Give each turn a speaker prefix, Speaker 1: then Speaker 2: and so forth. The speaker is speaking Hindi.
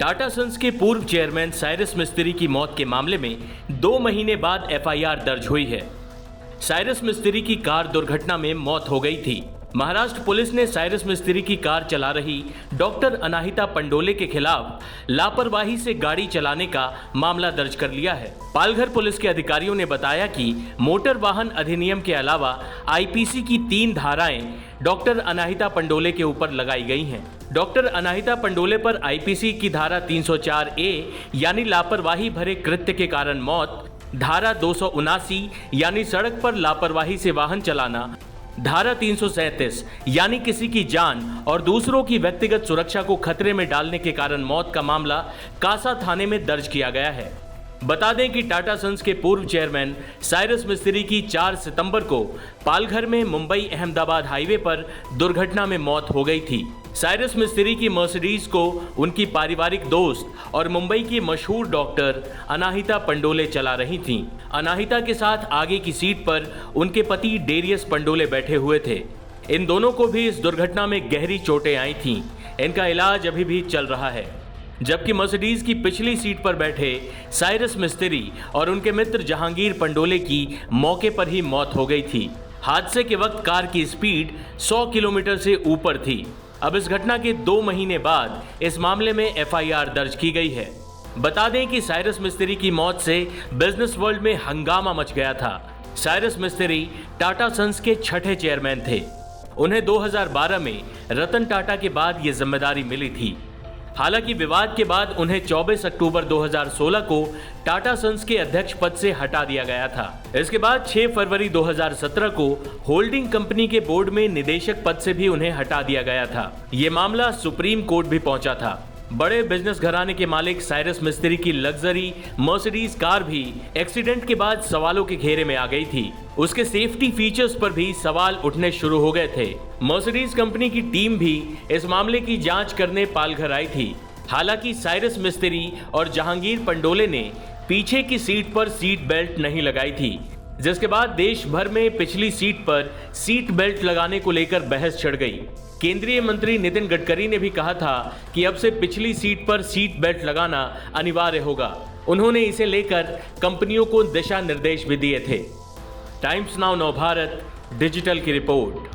Speaker 1: टाटा सन्स के पूर्व चेयरमैन साइरस मिस्त्री की मौत के मामले में 2 महीने बाद एफआईआर दर्ज हुई है। साइरस मिस्त्री की कार दुर्घटना में मौत हो गई थी। महाराष्ट्र पुलिस ने साइरस मिस्त्री की कार चला रही डॉक्टर अनाहिता पंडोले के खिलाफ लापरवाही से गाड़ी चलाने का मामला दर्ज कर लिया है। पालघर पुलिस के अधिकारियों ने बताया कि मोटर वाहन अधिनियम के अलावा आईपीसी की 3 धाराएं डॉक्टर अनाहिता पंडोले के ऊपर लगाई गई हैं। डॉक्टर अनाहिता पंडोले पर आईपीसी की धारा 304A यानी लापरवाही भरे कृत्य के कारण मौत, धारा 279 यानी सड़क पर लापरवाही से वाहन चलाना, धारा 337 यानी किसी की जान और दूसरों की व्यक्तिगत सुरक्षा को खतरे में डालने के कारण मौत का मामला कासा थाने में दर्ज किया गया है। बता दें कि टाटा सन्स के पूर्व चेयरमैन साइरस मिस्त्री की 4 सितंबर को पालघर में मुंबई अहमदाबाद हाईवे पर दुर्घटना में मौत हो गई थी। साइरस मिस्त्री की मर्सिडीज को उनकी पारिवारिक दोस्त और मुंबई की मशहूर डॉक्टर अनाहिता पंडोले चला रही थीं। अनाहिता के साथ आगे की सीट पर उनके पति डेरियस पंडोले बैठे हुए थे। इन दोनों को भी इस दुर्घटना में गहरी चोटें आई थीं। इनका इलाज अभी भी चल रहा है। जबकि मर्सिडीज की पिछली सीट पर बैठे साइरस मिस्त्री और उनके मित्र जहांगीर पंडोले की मौके पर ही मौत हो गई थी। हादसे के वक्त कार की स्पीड 100 किलोमीटर से ऊपर थी। अब इस घटना के 2 महीने बाद इस मामले में एफआईआर दर्ज की गई है। बता दें कि साइरस मिस्त्री की मौत से बिजनेस वर्ल्ड में हंगामा मच गया था। साइरस मिस्त्री टाटा सन्स के 6ठे चेयरमैन थे। उन्हें 2012 में रतन टाटा के बाद ये जिम्मेदारी मिली थी। हालांकि विवाद के बाद उन्हें 24 अक्टूबर 2016 को टाटा सन्स के अध्यक्ष पद से हटा दिया गया था। इसके बाद 6 फरवरी 2017 को होल्डिंग कंपनी के बोर्ड में निदेशक पद से भी उन्हें हटा दिया गया था। ये मामला सुप्रीम कोर्ट भी पहुंचा था। बड़े बिजनेस घराने के मालिक साइरस मिस्त्री की लग्जरी मर्सिडीज कार भी एक्सीडेंट के बाद सवालों के घेरे में आ गई थी। उसके सेफ्टी फीचर्स पर भी सवाल उठने शुरू हो गए थे। मर्सिडीज कंपनी की टीम भी इस मामले की जांच करने पालघर आई थी। हालांकि साइरस मिस्त्री और जहांगीर पंडोले ने पीछे की सीट पर सीट बेल्ट नहीं लगाई थी, जिसके बाद देश भर में पिछली सीट पर सीट बेल्ट लगाने को लेकर बहस छिड़ गई। केंद्रीय मंत्री नितिन गडकरी ने भी कहा था कि अब से पिछली सीट पर सीट बेल्ट लगाना अनिवार्य होगा। उन्होंने इसे लेकर कंपनियों को दिशा निर्देश भी दिए थे। टाइम्स नाउ नव भारत डिजिटल की रिपोर्ट।